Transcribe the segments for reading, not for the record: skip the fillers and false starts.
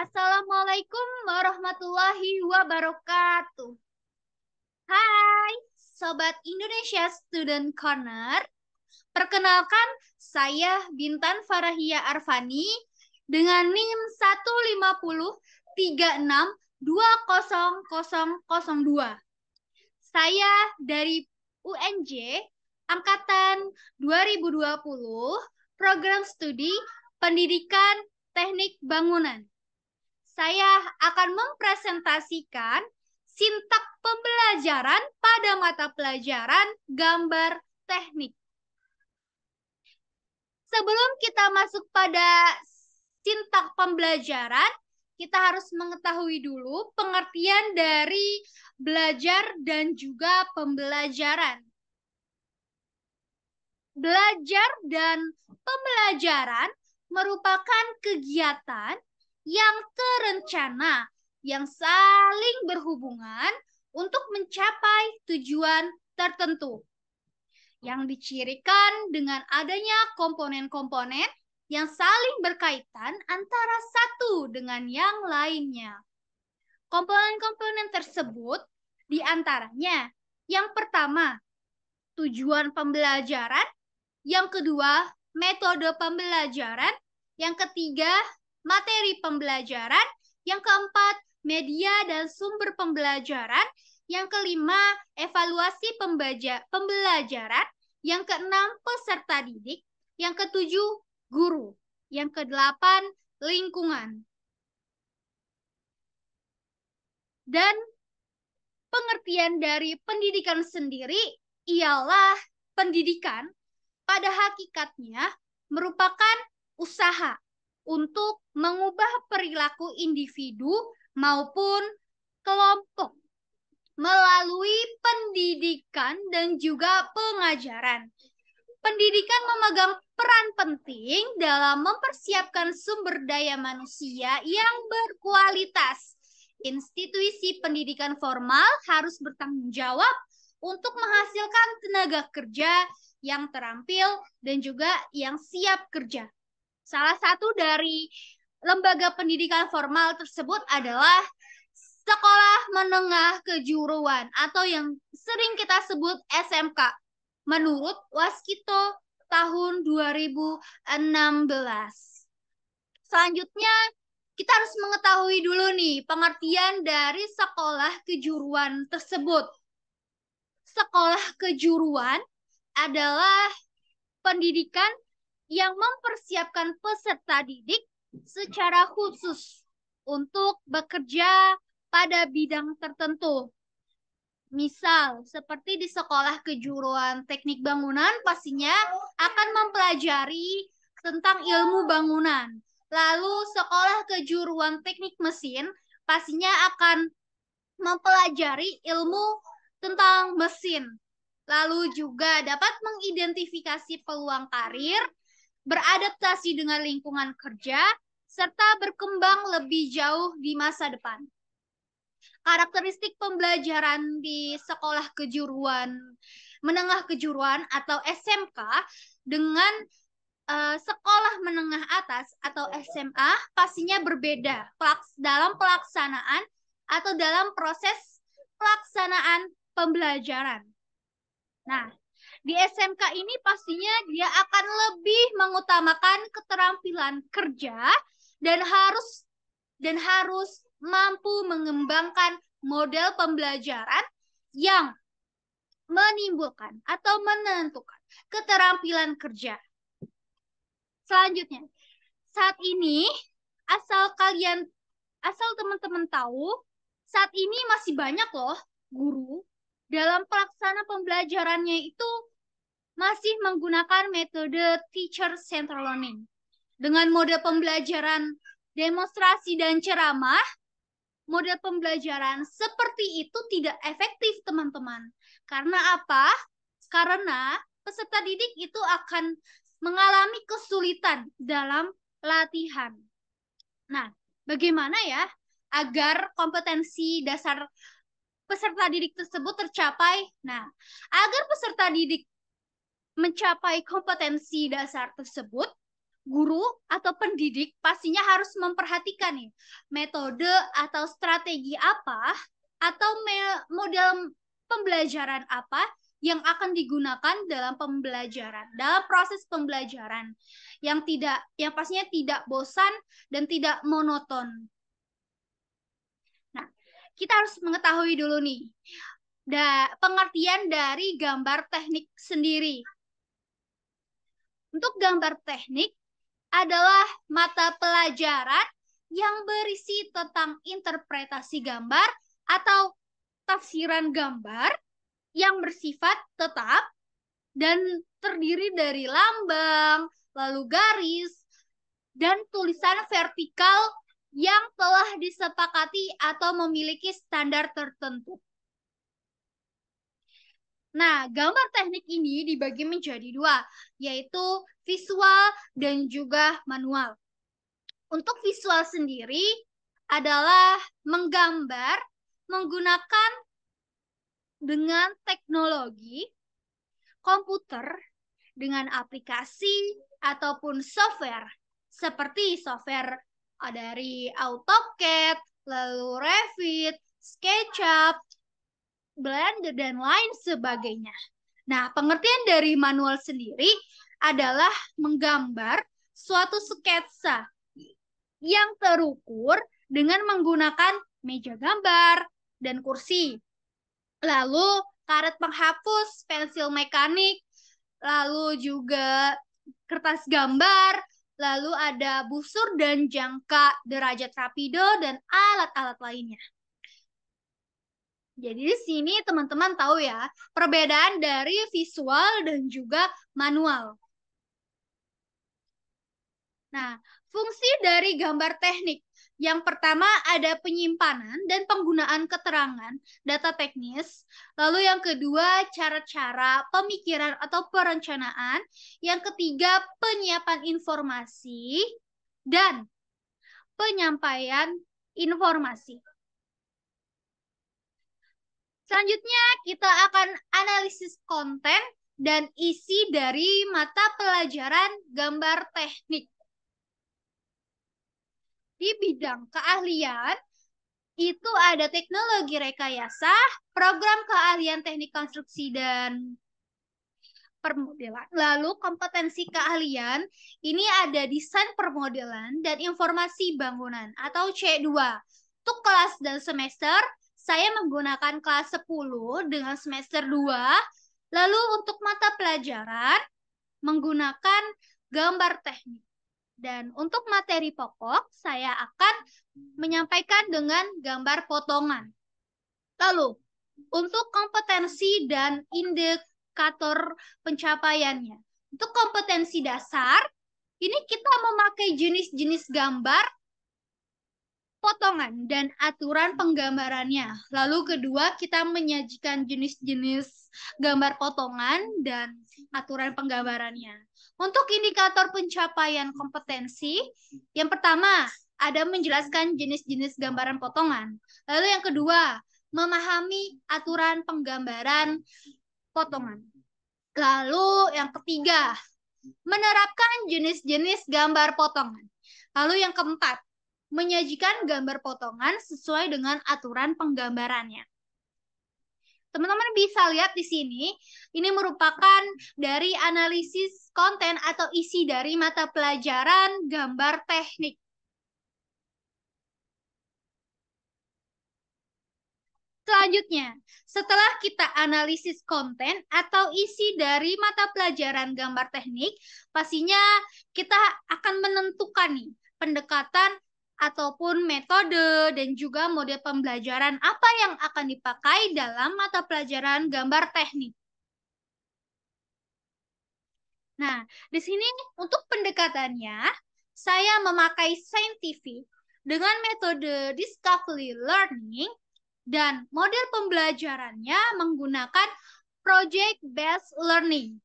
Assalamualaikum warahmatullahi wabarakatuh. Hai, Sobat Indonesia Student Corner. Perkenalkan, saya Bintan Farahia Arfani dengan NIM 15036200002. Saya dari UNJ Angkatan 2020, Program Studi Pendidikan Teknik Bangunan. Saya akan mempresentasikan sintak pembelajaran pada mata pelajaran gambar teknik. Sebelum kita masuk pada sintak pembelajaran, kita harus mengetahui dulu pengertian dari belajar dan juga pembelajaran. Belajar dan pembelajaran merupakan kegiatan yang terencana, yang saling berhubungan untuk mencapai tujuan tertentu, yang dicirikan dengan adanya komponen-komponen yang saling berkaitan antara satu dengan yang lainnya. Komponen-komponen tersebut diantaranya, yang pertama, tujuan pembelajaran, yang kedua, metode pembelajaran, yang ketiga, materi pembelajaran, yang keempat, media dan sumber pembelajaran, yang kelima, evaluasi pembelajaran, yang keenam, peserta didik, yang ketujuh, guru, yang kedelapan, lingkungan. Dan pengertian dari pendidikan sendiri ialah pendidikan pada hakikatnya merupakan usaha untuk mengubah perilaku individu maupun kelompok melalui pendidikan dan juga pengajaran. Pendidikan memegang peran penting dalam mempersiapkan sumber daya manusia yang berkualitas. Institusi pendidikan formal harus bertanggung jawab untuk menghasilkan tenaga kerja yang terampil dan juga yang siap kerja. Salah satu dari lembaga pendidikan formal tersebut adalah Sekolah Menengah Kejuruan atau yang sering kita sebut SMK menurut Waskito tahun 2016. Selanjutnya, kita harus mengetahui dulu nih pengertian dari sekolah kejuruan tersebut. Sekolah kejuruan adalah pendidikan yang mempersiapkan peserta didik secara khusus untuk bekerja pada bidang tertentu. Misal, seperti di sekolah kejuruan teknik bangunan pastinya akan mempelajari tentang ilmu bangunan. Lalu sekolah kejuruan teknik mesin pastinya akan mempelajari ilmu tentang mesin. Lalu juga dapat mengidentifikasi peluang karir, beradaptasi dengan lingkungan kerja, serta berkembang lebih jauh di masa depan. Karakteristik pembelajaran di sekolah kejuruan, menengah kejuruan atau SMK dengan sekolah menengah atas atau SMA pastinya berbeda dalam pelaksanaan atau dalam proses pelaksanaan pembelajaran. Nah, di SMK ini pastinya dia akan lebih mengutamakan keterampilan kerja dan harus mampu mengembangkan model pembelajaran yang menimbulkan atau menentukan keterampilan kerja. Selanjutnya, saat ini asal teman-teman tahu, saat ini masih banyak loh guru dalam pelaksana pembelajarannya itu masih menggunakan metode teacher-centered learning. Dengan mode pembelajaran demonstrasi dan ceramah, model pembelajaran seperti itu tidak efektif, teman-teman. Karena apa? Karena peserta didik itu akan mengalami kesulitan dalam latihan. Nah, bagaimana ya agar kompetensi dasar peserta didik tersebut tercapai? Nah, agar peserta didik mencapai kompetensi dasar tersebut, guru atau pendidik pastinya harus memperhatikan nih metode atau strategi apa atau model pembelajaran apa yang akan digunakan dalam pembelajaran, dalam proses pembelajaran yang pastinya tidak bosan dan tidak monoton. Nah, kita harus mengetahui dulu nih pengertian dari gambar teknik sendiri. Untuk gambar teknik adalah mata pelajaran yang berisi tentang interpretasi gambar atau tafsiran gambar yang bersifat tetap dan terdiri dari lambang, lalu garis, dan tulisan vertikal yang telah disepakati atau memiliki standar tertentu. Nah, gambar teknik ini dibagi menjadi dua, yaitu visual dan juga manual. Untuk visual sendiri adalah menggambar menggunakan dengan teknologi komputer dengan aplikasi ataupun software seperti software dari AutoCAD, lalu Revit, SketchUp, Blender, dan lain sebagainya. Nah, pengertian dari manual sendiri adalah menggambar suatu sketsa yang terukur dengan menggunakan meja gambar dan kursi. Lalu karet penghapus, pensil mekanik, lalu juga kertas gambar, lalu ada busur dan jangka derajat rapido dan alat-alat lainnya. Jadi di sini teman-teman tahu ya, perbedaan dari visual dan juga manual. Nah, fungsi dari gambar teknik. Yang pertama ada penyimpanan dan penggunaan keterangan data teknis. Lalu yang kedua cara-cara pemikiran atau perencanaan. Yang ketiga penyiapan informasi dan penyampaian informasi. Selanjutnya kita akan analisis konten dan isi dari mata pelajaran gambar teknik. Di bidang keahlian, itu ada teknologi rekayasa, program keahlian teknik konstruksi dan permodelan. Lalu kompetensi keahlian, ini ada desain permodelan dan informasi bangunan atau C2. Untuk kelas dan semester, saya menggunakan kelas 10 dengan semester 2. Lalu untuk mata pelajaran, menggunakan gambar teknik. Dan untuk materi pokok, saya akan menyampaikan dengan gambar potongan. Lalu, untuk kompetensi dan indikator pencapaiannya. Untuk kompetensi dasar, ini kita memakai jenis-jenis gambar potongan dan aturan penggambarannya. Lalu kedua, kita menyajikan jenis-jenis gambar potongan dan aturan penggambarannya. Untuk indikator pencapaian kompetensi, yang pertama ada menjelaskan jenis-jenis gambaran potongan. Lalu yang kedua, memahami aturan penggambaran potongan. Lalu yang ketiga, menerapkan jenis-jenis gambar potongan. Lalu yang keempat, menyajikan gambar potongan sesuai dengan aturan penggambarannya. Teman-teman bisa lihat di sini, ini merupakan dari analisis konten atau isi dari mata pelajaran gambar teknik. Selanjutnya, setelah kita analisis konten atau isi dari mata pelajaran gambar teknik, pastinya kita akan menentukan nih pendekatan ataupun metode dan juga model pembelajaran apa yang akan dipakai dalam mata pelajaran gambar teknik. Nah, di sini untuk pendekatannya, saya memakai scientific dengan metode discovery learning dan model pembelajarannya menggunakan project-based learning.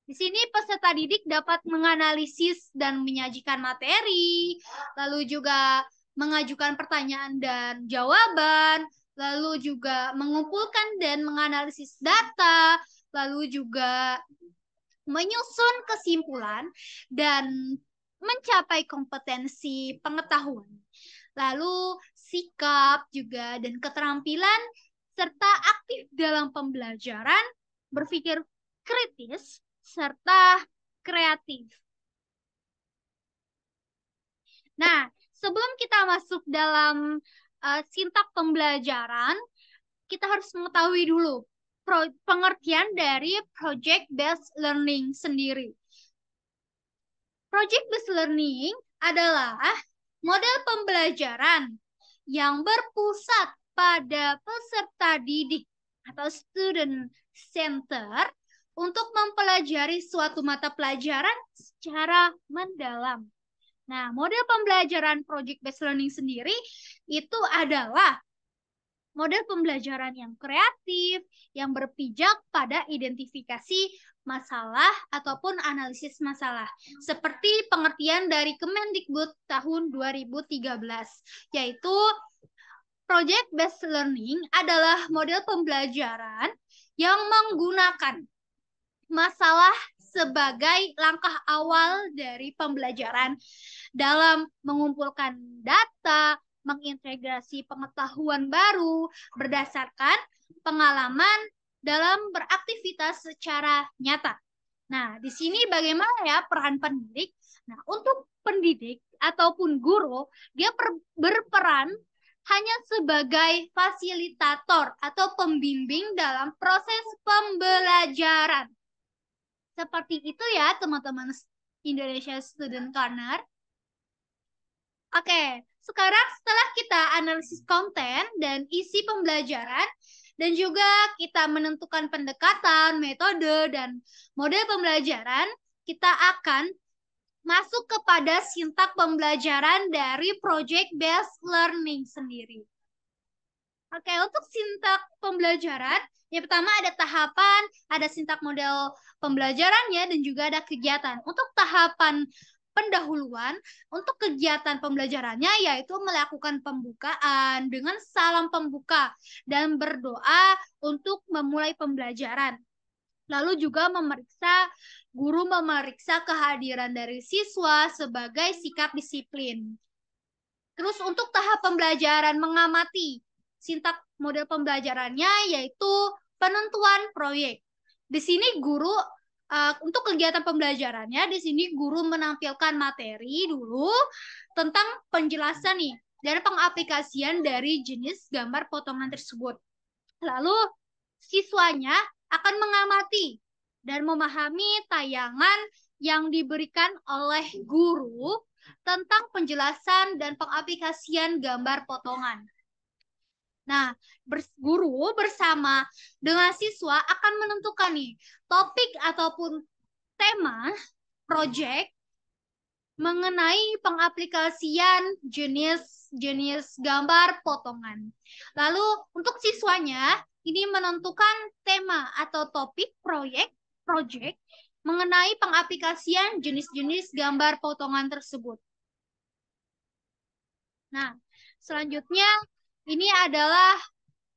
Di sini peserta didik dapat menganalisis dan menyajikan materi, lalu juga mengajukan pertanyaan dan jawaban, lalu juga mengumpulkan dan menganalisis data, lalu juga menyusun kesimpulan, dan mencapai kompetensi pengetahuan. Lalu sikap juga dan keterampilan serta aktif dalam pembelajaran, berpikir kritis, serta kreatif. Nah, sebelum kita masuk dalam sintak pembelajaran, kita harus mengetahui dulu pengertian dari project based learning sendiri. Project based learning adalah model pembelajaran yang berpusat pada peserta didik atau student center untuk mempelajari suatu mata pelajaran secara mendalam. Nah, model pembelajaran project based learning sendiri itu adalah model pembelajaran yang kreatif, yang berpijak pada identifikasi masalah ataupun analisis masalah. Seperti pengertian dari Kemendikbud tahun 2013, yaitu Project Based Learning adalah model pembelajaran yang menggunakan masalah sebagai langkah awal dari pembelajaran dalam mengumpulkan data, mengintegrasi pengetahuan baru berdasarkan pengalaman dalam beraktivitas secara nyata. Nah, di sini bagaimana ya peran pendidik? Nah, untuk pendidik ataupun guru, dia berperan hanya sebagai fasilitator atau pembimbing dalam proses pembelajaran. Seperti itu ya, teman-teman Indonesia Student Corner. Oke, sekarang setelah kita analisis konten dan isi pembelajaran, dan juga kita menentukan pendekatan, metode, dan model pembelajaran, kita akan masuk kepada sintak pembelajaran dari Project Based Learning sendiri. Oke, untuk sintak pembelajaran, yang pertama ada tahapan, ada sintak model pembelajarannya, dan juga ada kegiatan. Untuk tahapan pendahuluan, untuk kegiatan pembelajarannya yaitu melakukan pembukaan dengan salam pembuka dan berdoa untuk memulai pembelajaran. Lalu juga guru memeriksa kehadiran dari siswa sebagai sikap disiplin. Terus untuk tahap pembelajaran mengamati, sintak model pembelajarannya yaitu penentuan proyek. Di sini guru untuk kegiatan pembelajarannya, di sini guru menampilkan materi dulu tentang penjelasan nih dan pengaplikasian dari jenis gambar potongan tersebut. Lalu siswanya akan mengamati dan memahami tayangan yang diberikan oleh guru tentang penjelasan dan pengaplikasian gambar potongan. Nah, guru bersama dengan siswa akan menentukan nih topik ataupun tema project mengenai pengaplikasian jenis gambar potongan. Lalu untuk siswanya ini menentukan tema atau topik project mengenai pengaplikasian jenis-jenis gambar potongan tersebut. Nah, selanjutnya ini adalah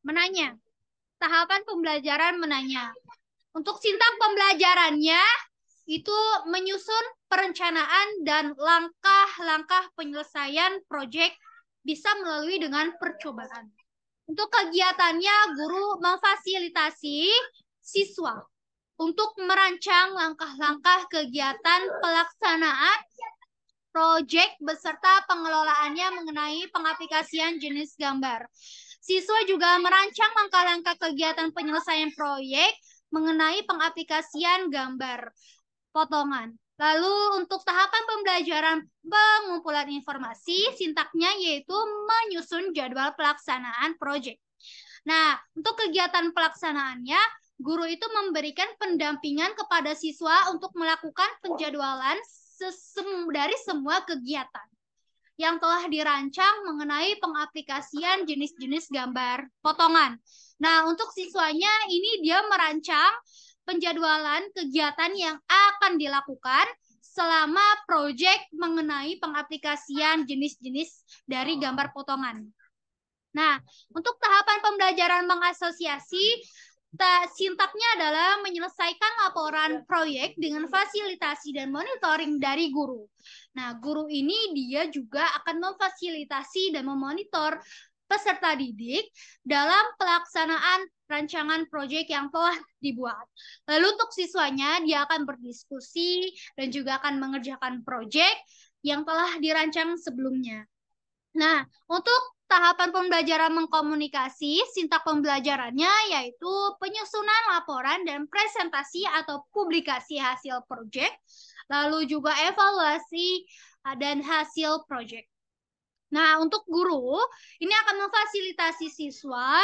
menanya. Tahapan pembelajaran menanya. Untuk sintak pembelajarannya itu menyusun perencanaan dan langkah-langkah penyelesaian proyek bisa melalui dengan percobaan. Untuk kegiatannya, guru memfasilitasi siswa untuk merancang langkah-langkah kegiatan pelaksanaan proyek beserta pengelolaannya mengenai pengaplikasian jenis gambar. Siswa juga merancang langkah-langkah kegiatan penyelesaian proyek mengenai pengaplikasian gambar potongan. Lalu untuk tahapan pembelajaran pengumpulan informasi, sintaknya yaitu menyusun jadwal pelaksanaan proyek. Nah, untuk kegiatan pelaksanaannya, guru itu memberikan pendampingan kepada siswa untuk melakukan penjadwalan dari semua kegiatan yang telah dirancang mengenai pengaplikasian jenis-jenis gambar potongan. Nah, untuk siswanya ini dia merancang penjadwalan kegiatan yang akan dilakukan selama proyek mengenai pengaplikasian jenis-jenis dari gambar potongan. Nah, untuk tahapan pembelajaran mengasosiasi, Sintaknya adalah menyelesaikan laporan proyek dengan fasilitasi dan monitoring dari guru. Nah, guru ini dia juga akan memfasilitasi dan memonitor peserta didik dalam pelaksanaan rancangan proyek yang telah dibuat. Lalu untuk siswanya, dia akan berdiskusi dan juga akan mengerjakan proyek yang telah dirancang sebelumnya. Nah, untuk tahapan pembelajaran mengkomunikasi, sintak pembelajarannya yaitu penyusunan laporan dan presentasi atau publikasi hasil proyek, lalu juga evaluasi dan hasil proyek. Nah, untuk guru, ini akan memfasilitasi siswa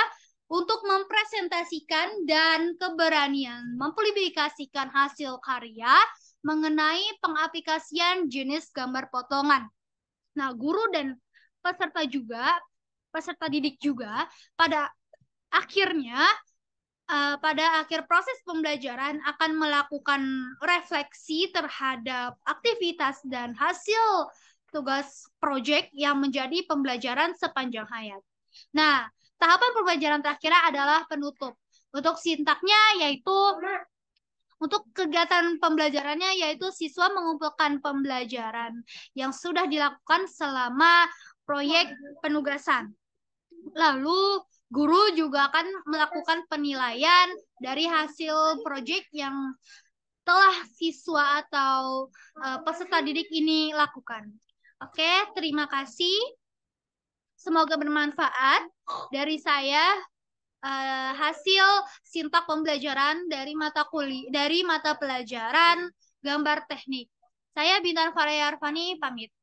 untuk mempresentasikan dan keberanian mempublikasikan hasil karya mengenai pengaplikasian jenis gambar potongan. Nah, guru dan peserta didik juga pada akhirnya pada akhir proses pembelajaran akan melakukan refleksi terhadap aktivitas dan hasil tugas proyek yang menjadi pembelajaran sepanjang hayat. Nah, tahapan pembelajaran terakhir adalah penutup. Untuk sintaknya yaitu untuk kegiatan pembelajarannya yaitu siswa mengumpulkan pembelajaran yang sudah dilakukan selama proyek penugasan. Lalu guru juga akan melakukan penilaian dari hasil proyek yang telah siswa atau peserta didik ini lakukan. Oke, terima kasih. Semoga bermanfaat. Dari saya hasil sintak pembelajaran dari mata pelajaran gambar teknik. Saya Bintar Faria Arfani pamit.